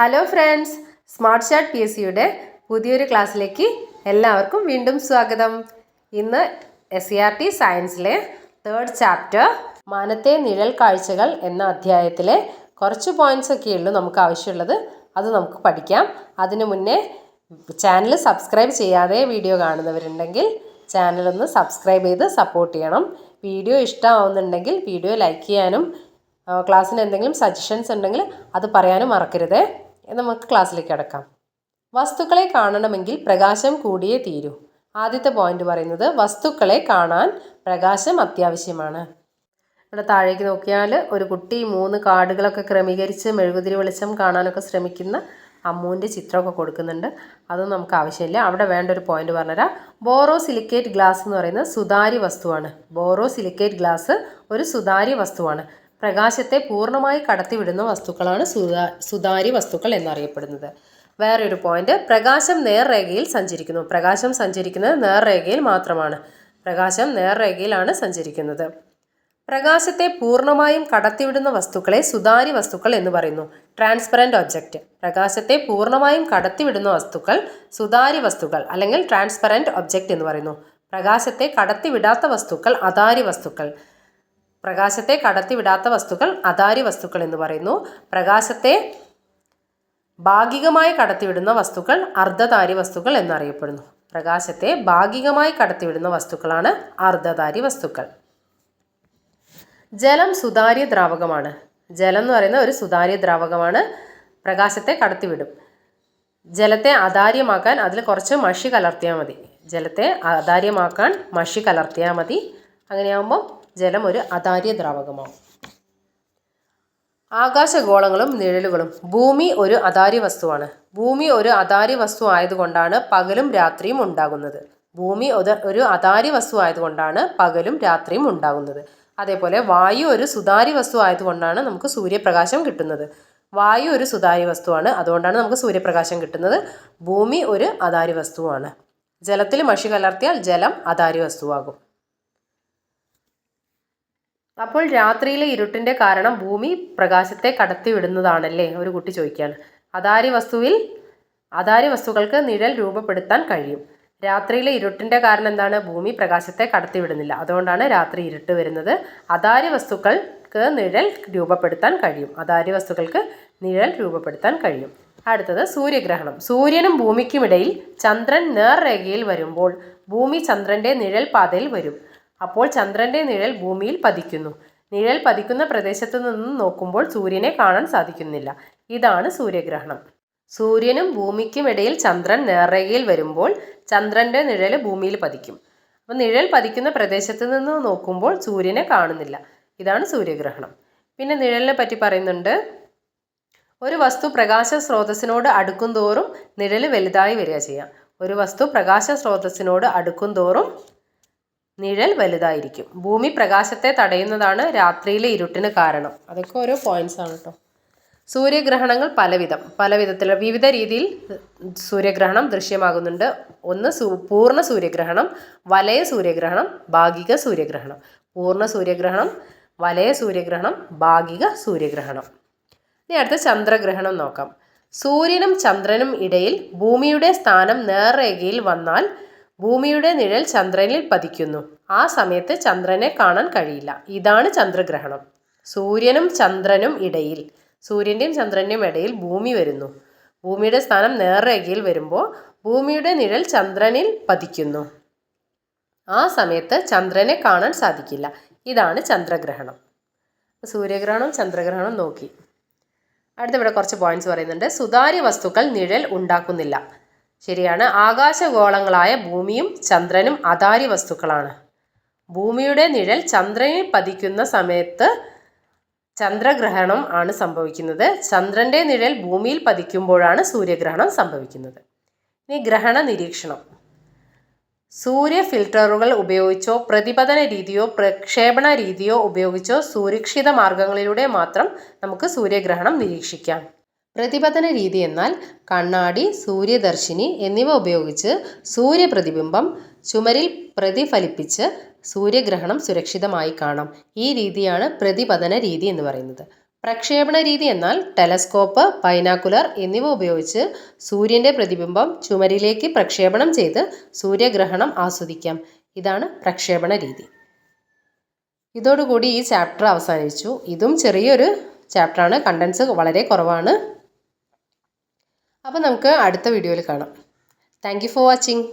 Hello friends, smart chat P S സിയുടെ പുതിയൊരു ക്ലാസ്സിലേക്ക് എല്ലാവർക്കും വീണ്ടും സ്വാഗതം. ഇന്ന് SCERT സയൻസിലെ 3rd ചാപ്റ്റർ മാനത്തെ നിഴൽ കാഴ്ചകൾ എന്ന അധ്യായത്തിലെ കുറച്ച് പോയിന്റ്സ് ഒക്കെ ഉള്ളൂ നമുക്ക് ആവശ്യമുള്ളത്. അത് നമുക്ക് പഠിക്കാം. അതിനു മുന്നേ ചാനൽ സബ്സ്ക്രൈബ് ചെയ്യാതെ വീഡിയോ കാണുന്നവരുണ്ടെങ്കിൽ ചാനലൊന്ന് സബ്സ്ക്രൈബ് ചെയ്ത് സപ്പോർട്ട് ചെയ്യണം. വീഡിയോ ഇഷ്ടമാവുന്നുണ്ടെങ്കിൽ വീഡിയോ ലൈക്ക് ചെയ്യാനും ക്ലാസ്സിന് എന്തെങ്കിലും സജഷൻസ് ഉണ്ടെങ്കിൽ അത് പറയാനും മറക്കരുത്. നമുക്ക് ക്ലാസ്സിലേക്ക് കിടക്കാം. വസ്തുക്കളെ കാണണമെങ്കിൽ പ്രകാശം കൂടിയേ തീരൂ. ആദ്യത്തെ പോയിന്റ് പറയുന്നത് വസ്തുക്കളെ കാണാൻ പ്രകാശം അത്യാവശ്യമാണ്. ഇവിടെ താഴേക്ക് നോക്കിയാൽ ഒരു കുട്ടി 3 കാർഡുകളൊക്കെ ക്രമീകരിച്ച് മെഴുകുതിരി വെളിച്ചം കാണാനൊക്കെ ശ്രമിക്കുന്ന അമ്മുവിൻ്റെ ചിത്രമൊക്കെ കൊടുക്കുന്നുണ്ട്. അതൊന്നും നമുക്ക് ആവശ്യമില്ല. അവിടെ വേണ്ട ഒരു പോയിന്റ് പറഞ്ഞുതരാം. ബോറോസിലിക്കേറ്റ് ഗ്ലാസ് എന്ന് പറയുന്നത് സുതാര്യ വസ്തുവാണ്. ബോറോസിലിക്കേറ്റ് ഗ്ലാസ് ഒരു സുതാര്യ വസ്തുവാണ്. പ്രകാശത്തെ പൂർണ്ണമായി കടത്തിവിടുന്ന വസ്തുക്കളാണ് സുതാര്യ വസ്തുക്കൾ എന്നറിയപ്പെടുന്നത്. വേറൊരു പോയിന്റ്, പ്രകാശം നേർരേഖയിൽ സഞ്ചരിക്കുന്നു. പ്രകാശം സഞ്ചരിക്കുന്നത് നേർരേഖയിൽ മാത്രമാണ്. പ്രകാശം നേർരേഖയിലാണ് സഞ്ചരിക്കുന്നത്. പ്രകാശത്തെ പൂർണ്ണമായും കടത്തിവിടുന്ന വസ്തുക്കളെ സുതാര്യ വസ്തുക്കൾ എന്ന് പറയുന്നു. Transparent object. പ്രകാശത്തെ പൂർണ്ണമായും കടത്തിവിടുന്ന വസ്തുക്കൾ സുതാര്യ വസ്തുക്കൾ അല്ലെങ്കിൽ ട്രാൻസ്പെറൻറ്റ് ഒബ്ജക്റ്റ് എന്ന് പറയുന്നു. പ്രകാശത്തെ കടത്തിവിടാത്ത വസ്തുക്കൾ അതാര്യ വസ്തുക്കൾ. പ്രകാശത്തെ കടത്തിവിടാത്ത വസ്തുക്കൾ അതാര്യ വസ്തുക്കൾ എന്ന് പറയുന്നു. പ്രകാശത്തെ ഭാഗികമായി കടത്തിവിടുന്ന വസ്തുക്കൾ അർദ്ധധാര്യ വസ്തുക്കൾ എന്നറിയപ്പെടുന്നു. പ്രകാശത്തെ ഭാഗികമായി കടത്തിവിടുന്ന വസ്തുക്കളാണ് അർദ്ധധാര്യ വസ്തുക്കൾ. ജലം സുതാര്യ ദ്രാവകമാണ്. ജലം എന്ന് പറയുന്ന ഒരു സുതാര്യ ദ്രാവകമാണ്. പ്രകാശത്തെ കടത്തിവിടും. ജലത്തെ അധാര്യമാക്കാൻ അതിൽ കുറച്ച് മഷി കലർത്തിയാൽ മതി. ജലത്തെ അധാര്യമാക്കാൻ മഷി കലർത്തിയാൽ മതി. അങ്ങനെയാകുമ്പോൾ ജലം ഒരു അധാര്യ ദ്രാവകമാവും. ആകാശഗോളങ്ങളും നിഴലുകളും. ഭൂമി ഒരു അധാര്യ വസ്തുവാണ്. ഭൂമി ഒരു അധാര്യ വസ്തു ആയതുകൊണ്ടാണ് പകലും രാത്രിയും ഉണ്ടാകുന്നത്. ഭൂമി ഒരു അധാര്യ വസ്തു ആയതുകൊണ്ടാണ് പകലും രാത്രിയും ഉണ്ടാകുന്നത്. അതേപോലെ വായു ഒരു സുതാര്യ വസ്തു ആയതുകൊണ്ടാണ് നമുക്ക് സൂര്യപ്രകാശം കിട്ടുന്നത്. വായു ഒരു സുതാര്യ വസ്തുവാണ്, അതുകൊണ്ടാണ് നമുക്ക് സൂര്യപ്രകാശം കിട്ടുന്നത്. ഭൂമി ഒരു അധാര്യ വസ്തുവാണ്. ജലത്തിൽ മഷി കലർത്തിയാൽ ജലം അധാര്യ വസ്തുവാകും. അപ്പോൾ രാത്രിയിലെ ഇരുട്ടിൻ്റെ കാരണം ഭൂമി പ്രകാശത്തെ കടത്തിവിടുന്നതാണല്ലേ, ഒരു കുട്ടി ചോദിക്കുകയാണ്. അധാര്യ വസ്തുക്കൾക്ക് നിഴൽ രൂപപ്പെടുത്താൻ കഴിയും. രാത്രിയിലെ ഇരുട്ടിൻ്റെ കാരണം എന്താണ്? ഭൂമി പ്രകാശത്തെ കടത്തിവിടുന്നില്ല, അതുകൊണ്ടാണ് രാത്രി ഇരുട്ട് വരുന്നത്. അധാര്യ വസ്തുക്കൾക്ക് നിഴൽ രൂപപ്പെടുത്താൻ കഴിയും. അധാര്യ വസ്തുക്കൾക്ക് നിഴൽ രൂപപ്പെടുത്താൻ കഴിയും. അടുത്തത് സൂര്യഗ്രഹണം. സൂര്യനും ഭൂമിക്കുമിടയിൽ ചന്ദ്രൻ നേർരേഖയിൽ വരുമ്പോൾ ഭൂമി ചന്ദ്രൻ്റെ നിഴൽ പാതയിൽ വരും. അപ്പോൾ ചന്ദ്രൻ്റെ നിഴൽ ഭൂമിയിൽ പതിക്കുന്നു. നിഴൽ പതിക്കുന്ന പ്രദേശത്തു നിന്നും നോക്കുമ്പോൾ സൂര്യനെ കാണാൻ സാധിക്കുന്നില്ല. ഇതാണ് സൂര്യഗ്രഹണം. സൂര്യനും ഭൂമിക്കുമിടയിൽ ചന്ദ്രൻ നേർരേഖയിൽ വരുമ്പോൾ ചന്ദ്രൻ്റെ നിഴൽ ഭൂമിയിൽ പതിക്കും. അപ്പോൾ നിഴൽ പതിക്കുന്ന പ്രദേശത്തു നിന്ന് നോക്കുമ്പോൾ സൂര്യനെ കാണുന്നില്ല. ഇതാണ് സൂര്യഗ്രഹണം. പിന്നെ നിഴലിനെ പറ്റി പറയുന്നുണ്ട്. ഒരു വസ്തു പ്രകാശ സ്രോതസ്സിനോട് അടുക്കും തോറും നിഴൽ വലുതായി വരിക ചെയ്യാം. ഒരു വസ്തു പ്രകാശ സ്രോതസ്സിനോട് അടുക്കും തോറും നിഴൽ വലുതായിരിക്കും. ഭൂമി പ്രകാശത്തെ തടയുന്നതാണ് രാത്രിയിലെ ഇരുട്ടിന് കാരണം. അതൊക്കെ ഓരോ പോയിന്റ്സ് ആണ് കേട്ടോ. സൂര്യഗ്രഹണങ്ങൾ പലവിധത്തിലുള്ള വിവിധ രീതിയിൽ സൂര്യഗ്രഹണം ദൃശ്യമാകുന്നുണ്ട്. ഒന്ന് പൂർണ്ണ സൂര്യഗ്രഹണം, വലയ സൂര്യഗ്രഹണം, ഭാഗിക സൂര്യഗ്രഹണം. പൂർണ്ണ സൂര്യഗ്രഹണം, വലയ സൂര്യഗ്രഹണം, ഭാഗിക സൂര്യഗ്രഹണം. ഇനി അടുത്ത ചന്ദ്രഗ്രഹണം നോക്കാം. സൂര്യനും ചന്ദ്രനും ഇടയിൽ ഭൂമിയുടെ സ്ഥാനം നേർരേഖയിൽ വന്നാൽ ഭൂമിയുടെ നിഴൽ ചന്ദ്രനിൽ പതിക്കുന്നു. ആ സമയത്ത് ചന്ദ്രനെ കാണാൻ കഴിയില്ല. ഇതാണ് ചന്ദ്രഗ്രഹണം. സൂര്യൻ്റെയും ചന്ദ്രൻ്റെയും ഇടയിൽ ഭൂമി വരുന്നു. ഭൂമിയുടെ സ്ഥാനം നേർരേഖയിൽ വരുമ്പോൾ ഭൂമിയുടെ നിഴൽ ചന്ദ്രനിൽ പതിക്കുന്നു. ആ സമയത്ത് ചന്ദ്രനെ കാണാൻ സാധിക്കില്ല. ഇതാണ് ചന്ദ്രഗ്രഹണം. സൂര്യഗ്രഹണം, ചന്ദ്രഗ്രഹണം നോക്കി. ഇവിടെ കുറച്ച് പോയിന്റ്സ് പറയുന്നുണ്ട്. സുതാര്യ വസ്തുക്കൾ നിഴൽ ഉണ്ടാക്കുന്നില്ല. ശരിയാണ്. ആകാശഗോളങ്ങളായ ഭൂമിയും ചന്ദ്രനും അധാര്യ വസ്തുക്കളാണ്. ഭൂമിയുടെ നിഴൽ ചന്ദ്രനിൽ പതിക്കുന്ന സമയത്ത് ചന്ദ്രഗ്രഹണം ആണ് സംഭവിക്കുന്നത്. ചന്ദ്രൻ്റെ നിഴൽ ഭൂമിയിൽ പതിക്കുമ്പോഴാണ് സൂര്യഗ്രഹണം സംഭവിക്കുന്നത്. ഇനി ഗ്രഹണ നിരീക്ഷണം. സൂര്യ ഫിൽറ്ററുകൾ ഉപയോഗിച്ചോ പ്രതിപതന രീതിയോ പ്രക്ഷേപണ രീതിയോ ഉപയോഗിച്ചോ സുരക്ഷിത മാർഗങ്ങളിലൂടെ മാത്രം നമുക്ക് സൂര്യഗ്രഹണം നിരീക്ഷിക്കാം. പ്രതിപതന രീതി എന്നാൽ കണ്ണാടി, സൂര്യദർശിനി എന്നിവ ഉപയോഗിച്ച് സൂര്യപ്രതിബിംബം ചുമരിൽ പ്രതിഫലിപ്പിച്ച് സൂര്യഗ്രഹണം സുരക്ഷിതമായി കാണാം. ഈ രീതിയാണ് പ്രതിപതന രീതി എന്ന് പറയുന്നത്. പ്രക്ഷേപണ രീതി എന്നാൽ ടെലസ്കോപ്പ്, ബൈനാക്കുലർ എന്നിവ ഉപയോഗിച്ച് സൂര്യൻ്റെ പ്രതിബിംബം ചുമരിലേക്ക് പ്രക്ഷേപണം ചെയ്ത് സൂര്യഗ്രഹണം ആസ്വദിക്കാം. ഇതാണ് പ്രക്ഷേപണ രീതി. ഇതോടുകൂടി ഈ ചാപ്റ്റർ അവസാനിച്ചു. ഇതും ചെറിയൊരു ചാപ്റ്ററാണ്, കണ്ടൻസ് വളരെ കുറവാണ്. അപ്പോൾ നമുക്ക് അടുത്ത വീഡിയോയിൽ കാണാം. Thank you for watching.